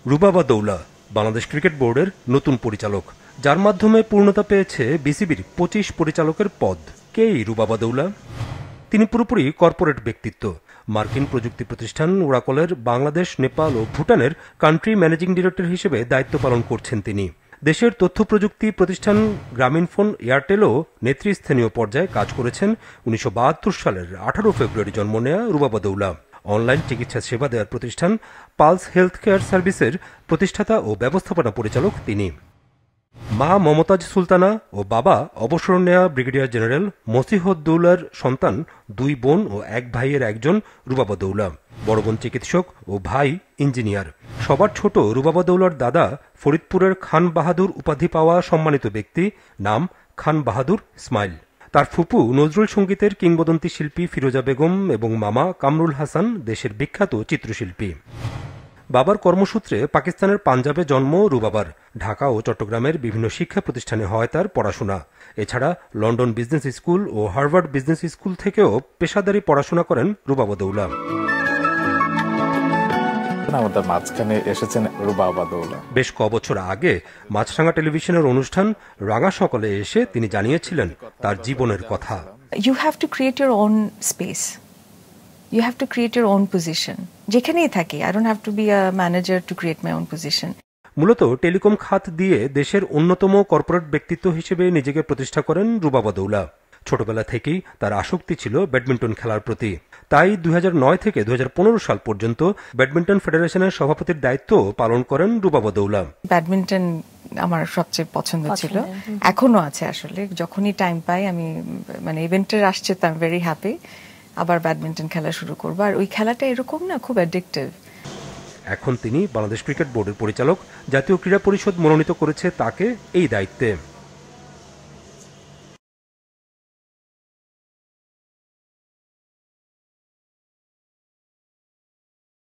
Rubaba Daula Bangladesh cricket বোর্ডের নতুন পরিচালক, যার মাধ্যমে পূর্ণতা পেয়েছে বিসিবির 25 পরিচালকের পদ। কে এই রুবাবা দৌলা? তিনি পুরোপুরি কর্পোরেট ব্যক্তিত্ব। মার্কিন প্রযুক্তি প্রতিষ্ঠান ওরাকলের বাংলাদেশ, নেপাল ও ভুটানের কান্ট্রি ম্যানেজিং ডিরেক্টর হিসেবে দায়িত্ব পালন করছেন তিনি। দেশের তথ্য প্রযুক্তি প্রতিষ্ঠান গ্রামীণফোন, এয়ারটেলও নেতৃস্থানীয় পর্যায়ে কাজ করেছেন। 1972 সালের 18 ফেব্রুয়ারি জন্ম নেয়া রুবাবা দৌলা। অনলাইন চিকিৎসা সেবা দেওয়ার প্রতিষ্ঠান পালস হেলথ কেয়ার সার্ভিসের প্রতিষ্ঠাতা ও ব্যবস্থাপনা পরিচালক তিনি। মা মমতাজ সুলতানা ও বাবা অবসর নেয়া ব্রিগেডিয়ার জেনারেল মসিহদ্দৌলার সন্তান 2 বোন ও 1 ভাইয়ের একজন রুবাবা দৌলা। বড় বোন চিকিৎসক ও ভাই ইঞ্জিনিয়ার। সবার ছোট রুবাবা দৌলার দাদা ফরিদপুরের খান বাহাদুর উপাধি পাওয়া সম্মানিত ব্যক্তি, নাম খান বাহাদুর ইসমাইল। তার ফুপু নজরুল সঙ্গীতের কিংবদন্তি শিল্পী ফিরোজা বেগম এবং মামা কামরুল হাসান দেশের বিখ্যাত চিত্রশিল্পী। বাবার কর্মসূত্রে পাকিস্তানের পাঞ্জাবে জন্ম রুবাবার। ঢাকা ও চট্টগ্রামের বিভিন্ন শিক্ষা প্রতিষ্ঠানে হয় তার পড়াশোনা। এছাড়া লন্ডন বিজনেস স্কুল ও হার্ভার্ড বিজনেস স্কুল থেকেও পেশাদারি পড়াশোনা করেন রুবাবা দৌলা। আমাদের মাঝখানে এসেছেন রুবাবা দৌলা। বেশ কবছর আগে মাছরাঙা টেলিভিশনের অনুষ্ঠান রাঙা সকালে এসে তিনি জানিয়েছিলেন তার জীবনের কথা। You have to create your own space. You have to create your own position. যেখানেই থাকি, I don't have to be a manager to create my own position. মূলত টেলিকম খাত দিয়ে দেশের অন্যতম কর্পোরেট ব্যক্তিত্ব হিসেবে নিজেকে প্রতিষ্ঠা করেন রুবাবা দৌলা। ছোটবেলা থেকেই তার আসক্তি ছিল ব্যাডমিন্টন খেলার প্রতি। তাই 2009 থেকে 2015 সাল পর্যন্ত ব্যাডমিন্টন ফেডারেশনের সভাপতির দায়িত্ব পালন করেন রুবাবা দৌলা। ব্যাডমিন্টন আমার সবচেয়ে পছন্দ ছিল, এখনো আছে। আসলে যখনই টাইম পাই আমি ইভেন্টের আসছে তো আমি ভেরি হ্যাপি আবার ব্যাডমিন্টন খেলা শুরু করবো। আর ওই খেলাটা এরকম না, খুব অ্যাডিকটিভ। এখন তিনি বাংলাদেশ ক্রিকেট বোর্ডের পরিচালক। জাতীয় ক্রীড়া পরিষদ মনোনীত করেছে তাকে এই দায়িত্বে।